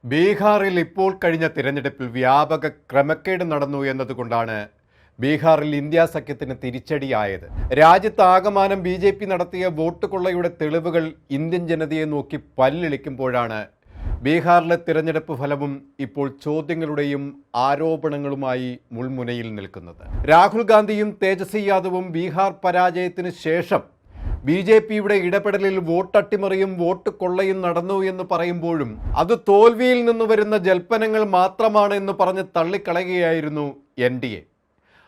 ബീഹാറിൽ ഇപ്പോൾ കഴിഞ്ഞ തിരഞ്ഞെടുപ്പിൽ വ്യാപക ക്രമക്കേട് നടന്നു എന്നതുകൊണ്ടാണ് ബീഹാറിൽ ഇന്ത്യ സഖ്യത്തിന് തിരിച്ചടിയായത്. രാജ്യത്താകമാനം BJP നടത്തിയ വോട്ട് കൊള്ളയുടെ തെളിവുകൾ ഇന്ത്യൻ ജനതയെ നോക്കി പല്ലിളിക്കുമ്പോഴാണ് ബീഹാറിലെ തിരഞ്ഞെടുപ്പ് ഫലവും ഇപ്പോൾ ചോദ്യങ്ങളുടെയും ആരോപണങ്ങളുമായി മുൾമുനയിൽ നിൽക്കുന്നത്. രാഹുൽ ഗാന്ധിയും തേജസ്വി യാദവും ബീഹാർ പരാജയത്തിന് ശേഷം BJPയുടെ ഇടപെടലിൽ വോട്ടട്ടിമറിയും വോട്ട് കൊള്ളയും നടന്നു എന്ന് പറയുമ്പോഴും അത് തോൽവിയിൽ നിന്ന് വരുന്ന ജൽപ്പനങ്ങൾ മാത്രമാണ് എന്ന് പറഞ്ഞ് തള്ളിക്കളയുകയായിരുന്നു NDA.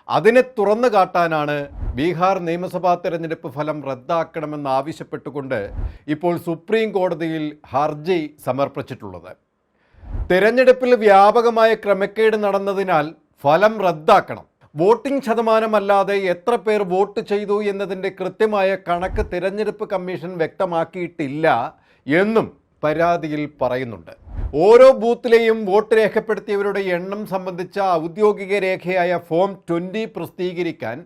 അതിനെ തുറന്നു കാട്ടാനാണ് ബീഹാർ നിയമസഭാ തെരഞ്ഞെടുപ്പ് ഫലം റദ്ദാക്കണമെന്നാവശ്യപ്പെട്ടുകൊണ്ട് ഇപ്പോൾ സുപ്രീം കോടതിയിൽ ഹർജി സമർപ്പിച്ചിട്ടുള്ളത്. തെരഞ്ഞെടുപ്പിൽ വ്യാപകമായ ക്രമക്കേട് നടന്നതിനാൽ ഫലം റദ്ദാക്കണം. വോട്ടിംഗ് ശതമാനമല്ലാതെ എത്ര പേർ വോട്ട് ചെയ്തു എന്നതിൻ്റെ കൃത്യമായ കണക്ക് തിരഞ്ഞെടുപ്പ് കമ്മീഷൻ വ്യക്തമാക്കിയിട്ടില്ല എന്നും പരാതിയിൽ പറയുന്നുണ്ട്. ഓരോ ബൂത്തിലെയും വോട്ട് രേഖപ്പെടുത്തിയവരുടെ എണ്ണം സംബന്ധിച്ച ഔദ്യോഗിക രേഖയായ ഫോം 20 പ്രസിദ്ധീകരിക്കാൻ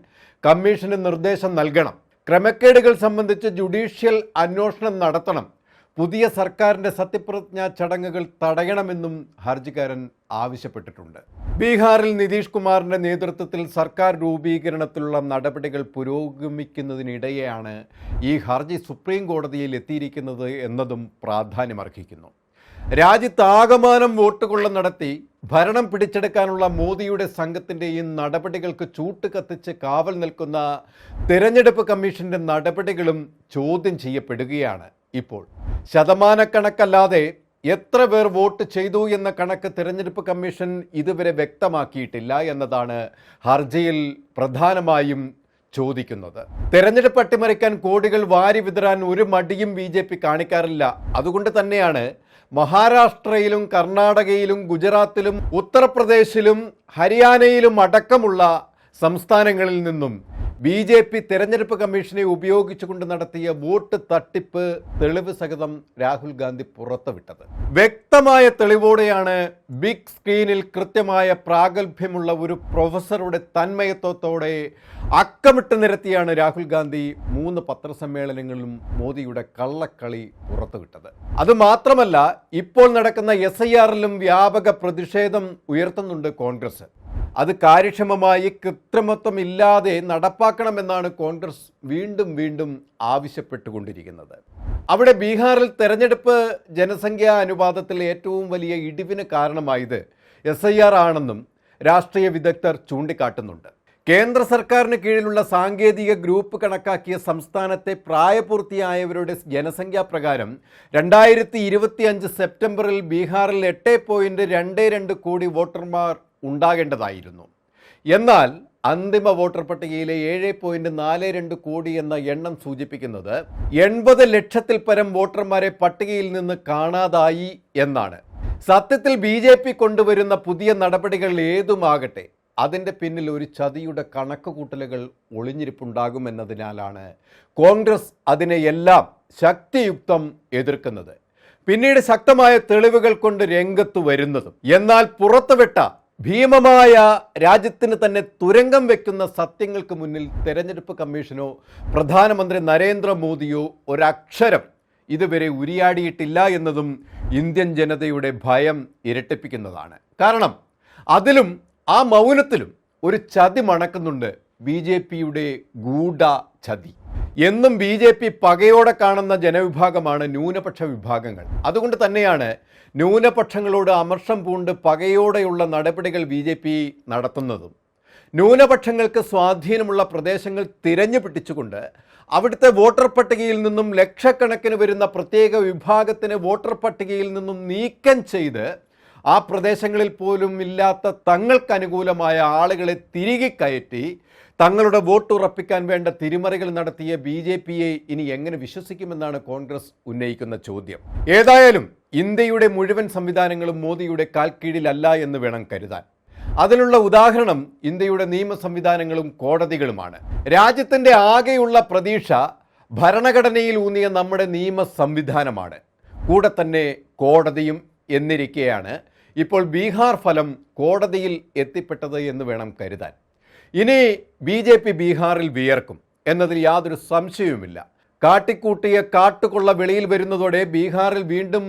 കമ്മീഷന് നിർദ്ദേശം നൽകണം. ക്രമക്കേടുകൾ സംബന്ധിച്ച് ജുഡീഷ്യൽ അന്വേഷണം നടത്തണം. പുതിയ സർക്കാരിൻ്റെ സത്യപ്രതിജ്ഞാ ചടങ്ങുകൾ തടയണമെന്നും ഹർജിക്കാരൻ ആവശ്യപ്പെട്ടിട്ടുണ്ട്. ബീഹാറിൽ നിതീഷ് കുമാറിൻ്റെ നേതൃത്വത്തിൽ സർക്കാർ രൂപീകരണത്തിലുള്ള നടപടികൾ പുരോഗമിക്കുന്നതിനിടെയാണ് ഈ ഹർജി സുപ്രീം കോടതിയിൽ എത്തിയിരിക്കുന്നത് എന്നതും പ്രാധാന്യമർഹിക്കുന്നു. രാജ്യത്താകമാനം വോട്ടുകൊള്ള നടത്തി ഭരണം പിടിച്ചെടുക്കാനുള്ള മോദിയുടെ സംഘത്തിൻ്റെയും നടപടികൾക്ക് ചൂട്ട് കത്തിച്ച് കാവൽ നിൽക്കുന്ന തിരഞ്ഞെടുപ്പ് കമ്മീഷൻ്റെ നടപടികളും ചോദ്യം ചെയ്യപ്പെടുകയാണ്. ഇപ്പോൾ ശതമാനക്കണക്കല്ലാതെ എത്ര പേർ വോട്ട് ചെയ്തു എന്ന കണക്ക് തിരഞ്ഞെടുപ്പ് കമ്മീഷൻ ഇതുവരെ വ്യക്തമാക്കിയിട്ടില്ല എന്നതാണ് ഹർജിയിൽ പ്രധാനമായും ചോദിക്കുന്നത്. തെരഞ്ഞെടുപ്പ് അട്ടിമറിക്കാൻ കോടികൾ വാരി വിതറാൻ ഒരു മടിയും BJP കാണിക്കാറില്ല. അതുകൊണ്ട് തന്നെയാണ് മഹാരാഷ്ട്രയിലും കർണാടകയിലും ഗുജറാത്തിലും ഉത്തർപ്രദേശിലും ഹരിയാനയിലും അടക്കമുള്ള സംസ്ഥാനങ്ങളിൽ നിന്നും BJP തെരഞ്ഞെടുപ്പ് കമ്മീഷനെ ഉപയോഗിച്ചുകൊണ്ട് നടത്തിയ വോട്ട് തട്ടിപ്പ് തെളിവ് സഹിതം രാഹുൽ ഗാന്ധി പുറത്തുവിട്ടത്. വ്യക്തമായ തെളിവോടെയാണ് ബിഗ് സ്ക്രീനിൽ കൃത്യമായ പ്രാഗൽഭ്യമുള്ള ഒരു പ്രൊഫസറുടെ തന്മയത്വത്തോടെ അക്കമിട്ട് നിരത്തിയാണ് രാഹുൽ ഗാന്ധി 3 പത്രസമ്മേളനങ്ങളിലും മോദിയുടെ കള്ളക്കളി പുറത്തുവിട്ടത്. അതുമാത്രമല്ല, ഇപ്പോൾ നടക്കുന്ന SIRലും വ്യാപക പ്രതിഷേധം ഉയർത്തുന്നുണ്ട് കോൺഗ്രസ്. അത് കാര്യക്ഷമമായി കൃത്രിമത്വമില്ലാതെ നടപ്പാക്കണമെന്നാണ് കോൺഗ്രസ് വീണ്ടും വീണ്ടും ആവശ്യപ്പെട്ടുകൊണ്ടിരിക്കുന്നത്. അവിടെ ബീഹാറിൽ തെരഞ്ഞെടുപ്പ് ജനസംഖ്യാ അനുപാതത്തിൽ ഏറ്റവും വലിയ ഇടിവിന് കാരണമായത് SIR ആണെന്നും രാഷ്ട്രീയ വിദഗ്ധർ ചൂണ്ടിക്കാട്ടുന്നുണ്ട്. കേന്ദ്ര സർക്കാരിന് കീഴിലുള്ള സാങ്കേതിക ഗ്രൂപ്പ് കണക്കാക്കിയ സംസ്ഥാനത്തെ പ്രായപൂർത്തിയായവരുടെ ജനസംഖ്യാ പ്രകാരം 2025 സെപ്റ്റംബറിൽ ബീഹാറിൽ 8.22 കോടി വോട്ടർമാർ ഉണ്ടാകേണ്ടതായിരുന്നു. എന്നാൽ അന്തിമ വോട്ടർ പട്ടികയിലെ 7.42 കോടി എന്ന എണ്ണം സൂചിപ്പിക്കുന്നത് 80 ലക്ഷത്തിൽ പരം വോട്ടർമാരെ പട്ടികയിൽ നിന്ന് കാണാതായി എന്നാണ്. സത്യത്തിൽ BJP കൊണ്ടുവരുന്ന പുതിയ നടപടികൾ ഏതുമാകട്ടെ, അതിൻ്റെ പിന്നിൽ ഒരു ചതിയുടെ കണക്കുകൂട്ടലുകൾ ഒളിഞ്ഞിരിപ്പുണ്ടാകുമെന്നതിനാലാണ് കോൺഗ്രസ് അതിനെയെല്ലാം ശക്തിയുക്തം എതിർക്കുന്നത്, പിന്നീട് ശക്തമായ തെളിവുകൾ കൊണ്ട് രംഗത്ത് വരുന്നതും. എന്നാൽ പുറത്തുവിട്ട ഭീമമായ രാജ്യത്തിന് തന്നെ തുരങ്കം വയ്ക്കുന്ന സത്യങ്ങൾക്ക് മുന്നിൽ തെരഞ്ഞെടുപ്പ് കമ്മീഷനോ പ്രധാനമന്ത്രി നരേന്ദ്രമോദിയോ ഒരക്ഷരം ഇതുവരെ ഉരിയാടിയിട്ടില്ല എന്നതും ഇന്ത്യൻ ജനതയുടെ ഭയം ഇരട്ടിപ്പിക്കുന്നതാണ്. കാരണം അതിലും ആ മൗനത്തിലും ഒരു ചതി മണക്കുന്നുണ്ട്, BJPയുടെ ഗൂഢ ചതി. എന്നും BJP പകയോടെ കാണുന്ന ജനവിഭാഗമാണ് ന്യൂനപക്ഷ വിഭാഗങ്ങൾ. അതുകൊണ്ട് തന്നെയാണ് ന്യൂനപക്ഷങ്ങളോട് അമർഷം പൂണ്ട് പകയോടെയുള്ള നടപടികൾ BJP നടത്തുന്നതും. ന്യൂനപക്ഷങ്ങൾക്ക് സ്വാധീനമുള്ള പ്രദേശങ്ങൾ തിരഞ്ഞു പിടിച്ചുകൊണ്ട് അവിടുത്തെ വോട്ടർ പട്ടികയിൽ നിന്നും ലക്ഷക്കണക്കിന് വരുന്ന പ്രത്യേക വിഭാഗത്തിന് വോട്ടർ പട്ടികയിൽ നിന്നും നീക്കം ചെയ്ത് ആ പ്രദേശങ്ങളിൽ പോലും ഇല്ലാത്ത തങ്ങൾക്ക് അനുകൂലമായ ആളുകളെ തിരികെ കയറ്റി തങ്ങളുടെ വോട്ട് ഉറപ്പിക്കാൻ വേണ്ട തിരിമറികൾ നടത്തിയ BJPയെ ഇനി എങ്ങനെ വിശ്വസിക്കുമെന്നാണ് കോൺഗ്രസ് ഉന്നയിക്കുന്ന ചോദ്യം. ഏതായാലും ഇന്ത്യയുടെ മുഴുവൻ സംവിധാനങ്ങളും മോദിയുടെ കാൽക്കീഴിലല്ല എന്ന് വേണം കരുതാൻ. അതിനുള്ള ഉദാഹരണം ഇന്ത്യയുടെ നിയമ സംവിധാനങ്ങളും കോടതികളുമാണ്. രാജ്യത്തിൻ്റെ ആകെയുള്ള പ്രതീക്ഷ ഭരണഘടനയിൽ ഊന്നിയ നമ്മുടെ നിയമ സംവിധാനമാണ്, കൂടെ തന്നെ കോടതിയും എന്നിരിക്കെയാണ് ഇപ്പോൾ ബീഹാർ ഫലം കോടതിയിൽ എത്തിപ്പെട്ടത് എന്ന് വേണം കരുതാൻ. ഇനി BJP ബീഹാറിൽ വിയർക്കും എന്നതിൽ യാതൊരു സംശയവുമില്ല. കാട്ടിക്കൂട്ടിയ കാട്ടുകൊള്ള വെളിയിൽ വരുന്നതോടെ ബീഹാറിൽ വീണ്ടും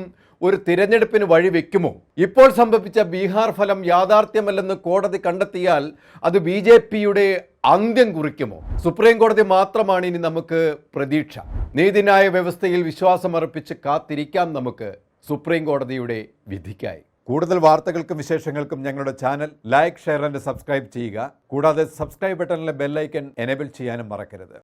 ഒരു തിരഞ്ഞെടുപ്പിന് വഴിവെക്കുമോ? ഇപ്പോൾ സംഭവിച്ച ബീഹാർ ഫലം യാഥാർത്ഥ്യമല്ലെന്ന് കോടതി കണ്ടെത്തിയാൽ അത് BJPയുടെ അന്ത്യം കുറിക്കുമോ? സുപ്രീം കോടതി മാത്രമാണ് ഇനി നമുക്ക് പ്രതീക്ഷ. നീതിന്യായ വ്യവസ്ഥയിൽ വിശ്വാസമർപ്പിച്ച് കാത്തിരിക്കാം നമുക്ക് സുപ്രീം കോടതിയുടെ വിധിക്കായി. കൂടുതൽ വാർത്തകൾക്കും വിശേഷങ്ങൾക്കും ഞങ്ങളുടെ channel like, share and subscribe ചെയ്യുക. കൂടാതെ സബ്സ്ക്രൈബ് ബട്ടണിലെ ബെൽ ഐക്കൺ എനേബിൾ ചെയ്യാനും മറക്കരുത്.